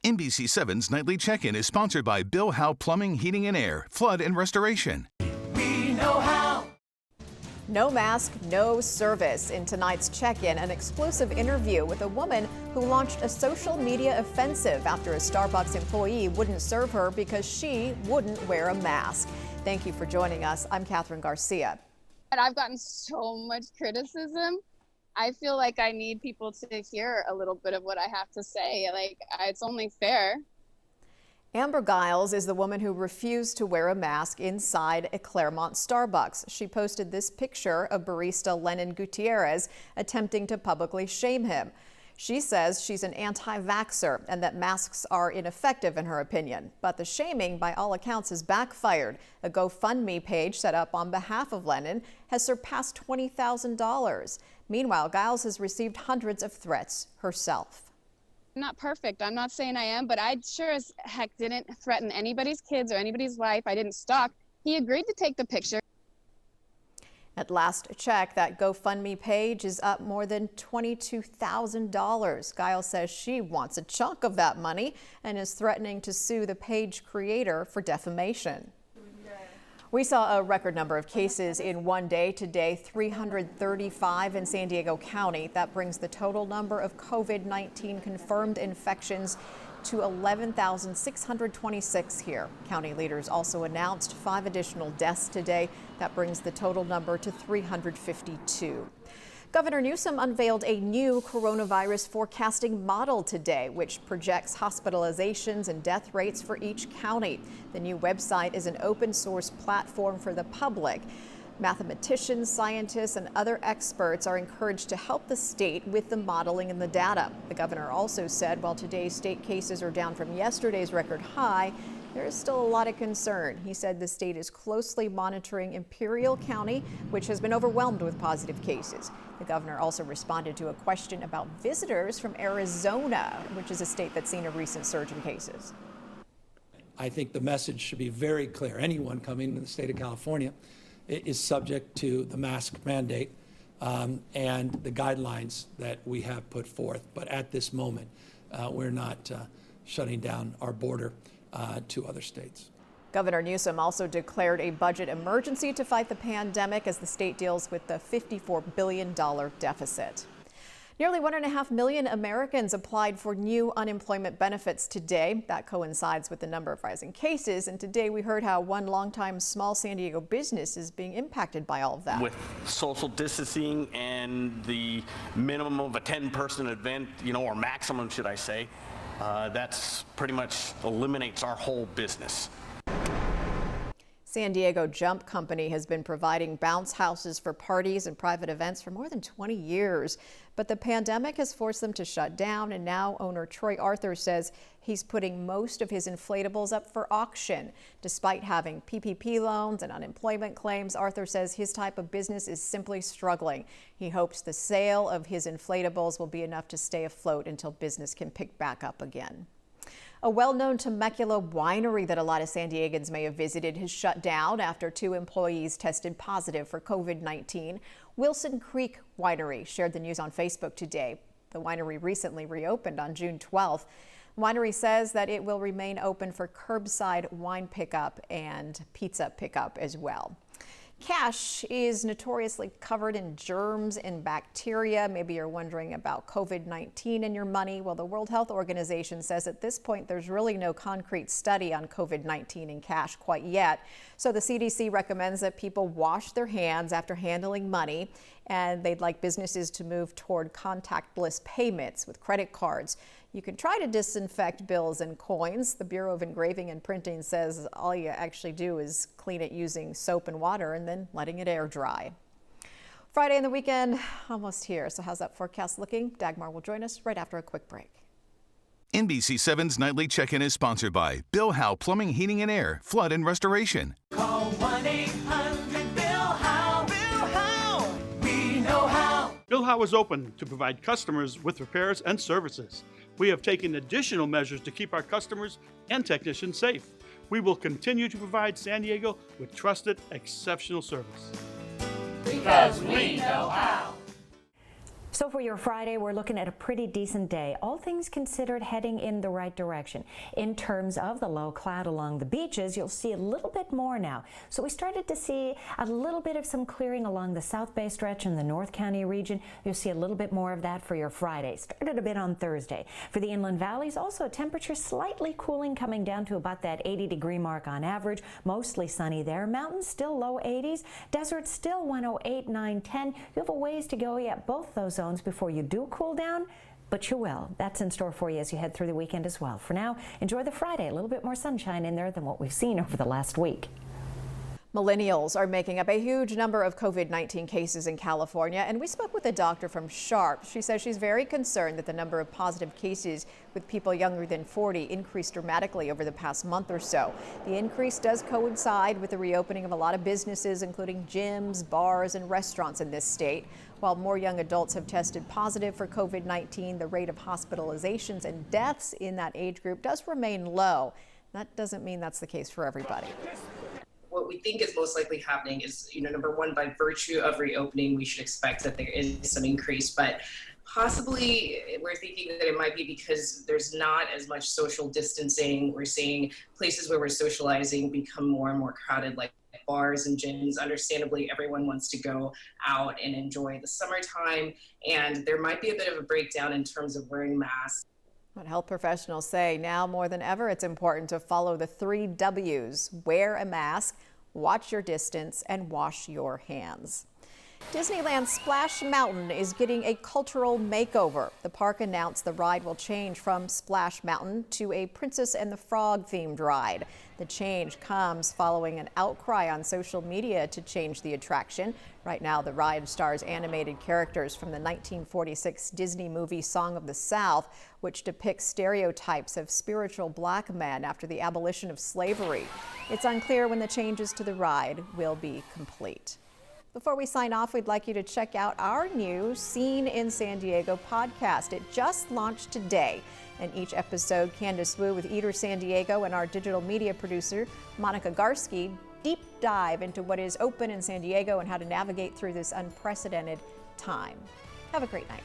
NBC7's Nightly Check-In is sponsored by Bill Howe Plumbing, Heating and Air, Flood and Restoration. We know how. No mask, no service. In tonight's Check-In, an exclusive interview with a woman who launched a social media offensive after a Starbucks employee wouldn't serve her because she wouldn't wear a mask. Thank you for joining us. I'm Catherine Garcia. I've gotten so much criticism. I feel like I need people to hear a little bit of what I have to say. It's only fair. Amber Giles is the woman who refused to wear a mask inside a Claremont Starbucks. She posted this picture of barista Lennon Gutierrez attempting to publicly shame him. She says she's an anti-vaxxer and that masks are ineffective in her opinion. But the shaming, by all accounts, has backfired. A GoFundMe page set up on behalf of Lennon has surpassed $20,000. Meanwhile, Giles has received hundreds of threats herself. I'm not perfect. I'm not saying I am, but I sure as heck didn't threaten anybody's kids or anybody's life. I didn't stalk. He agreed to take the picture. At last check, that GoFundMe page is up more than $22,000. Giles says she wants a chunk of that money and is threatening to sue the page creator for defamation. We saw a record number of cases in one day today, 335 in San Diego County. That brings the total number of COVID-19 confirmed infections to 11,626 here. County leaders also announced 5 additional deaths today. That brings the total number to 352. Governor Newsom unveiled a new coronavirus forecasting model today, which projects hospitalizations and death rates for each county. The new website is an open source platform for the public. Mathematicians, scientists, and other experts are encouraged to help the state with the modeling and the data. The governor also said while today's state cases are down from yesterday's record high, there is still a lot of concern. He said the state is closely monitoring Imperial County, which has been overwhelmed with positive cases. The governor also responded to a question about visitors from Arizona, which is a state that's seen a recent surge in cases. I think the message should be very clear. Anyone coming to the state of California is subject to the mask mandate and the guidelines that we have put forth. But at this moment, we're not shutting down our border to other states. Governor Newsom also declared a budget emergency to fight the pandemic as the state deals with the $54 billion deficit. Nearly 1.5 million Americans applied for new unemployment benefits today. That coincides with the number of rising cases. And today we heard how one longtime small San Diego business is being impacted by all of that. With social distancing and the minimum of a 10-person event, or maximum, should I say, that's pretty much eliminates our whole business. San Diego Jump Company has been providing bounce houses for parties and private events for more than 20 years. But the pandemic has forced them to shut down, and now owner Troy Arthur says he's putting most of his inflatables up for auction. Despite having PPP loans and unemployment claims, Arthur says his type of business is simply struggling. He hopes the sale of his inflatables will be enough to stay afloat until business can pick back up again. A well-known Temecula winery that a lot of San Diegans may have visited has shut down after 2 employees tested positive for COVID-19. Wilson Creek Winery shared the news on Facebook today. The winery recently reopened on June 12th. The winery says that it will remain open for curbside wine pickup and pizza pickup as well. Cash is notoriously covered in germs and bacteria. Maybe you're wondering about COVID-19 in your money. Well, the World Health Organization says at this point there's really no concrete study on COVID-19 in cash quite yet. So the CDC recommends that people wash their hands after handling money, and they'd like businesses to move toward contactless payments with credit cards. You can try to disinfect bills and coins. The Bureau of Engraving and Printing says all you actually do is clean it using soap and water and then letting it air dry. Friday and the weekend almost here. So how's that forecast looking? Dagmar will join us right after a quick break. NBC7's Nightly Check-In is sponsored by Bill Howe Plumbing, Heating and Air, Flood and Restoration. Call 1-800-BILL-HOWE. Bill Howe. We know how. Bill Howe is open to provide customers with repairs and services. We have taken additional measures to keep our customers and technicians safe. We will continue to provide San Diego with trusted, exceptional service. Because we know how. So for your Friday, we're looking at a pretty decent day. All things considered, heading in the right direction. In terms of the low cloud along the beaches, you'll see a little bit more now. So we started to see a little bit of some clearing along the South Bay stretch in the North County region. You'll see a little bit more of that for your Friday. Started a bit on Thursday. For the inland valleys, also a temperature slightly cooling, coming down to about that 80-degree mark on average. Mostly sunny there. Mountains still low 80s. Desert still 108, 9, 10. You have a ways to go yet, both those zones, before you do cool down, but you will. That's in store for you as you head through the weekend as well. For now, enjoy the Friday. A little bit more sunshine in there than what we've seen over the last week. Millennials are making up a huge number of COVID-19 cases in California, and we spoke with a doctor from Sharp. She says she's very concerned that the number of positive cases with people younger than 40 increased dramatically over the past month or so. The increase does coincide with the reopening of a lot of businesses, including gyms, bars, and restaurants in this state. While more young adults have tested positive for COVID-19, the rate of hospitalizations and deaths in that age group does remain low. That doesn't mean that's the case for everybody. What we think is most likely happening is, number one, by virtue of reopening, we should expect that there is some increase, but possibly we're thinking that it might be because there's not as much social distancing. We're seeing places where we're socializing become more and more crowded, like bars and gyms. Understandably, everyone wants to go out and enjoy the summertime, and there might be a bit of a breakdown in terms of wearing masks. What health professionals say, now more than ever, it's important to follow the 3 W's. Wear a mask, watch your distance, and wash your hands. Disneyland's Splash Mountain is getting a cultural makeover. The park announced the ride will change from Splash Mountain to a Princess and the Frog themed ride. The change comes following an outcry on social media to change the attraction. Right now, the ride stars animated characters from the 1946 Disney movie Song of the South, which depicts stereotypes of spiritual black men after the abolition of slavery. It's unclear when the changes to the ride will be complete. Before we sign off, we'd like you to check out our new Scene in San Diego podcast. It just launched today. In each episode, Candace Wu with Eater San Diego and our digital media producer, Monica Garski, deep dive into what is open in San Diego and how to navigate through this unprecedented time. Have a great night.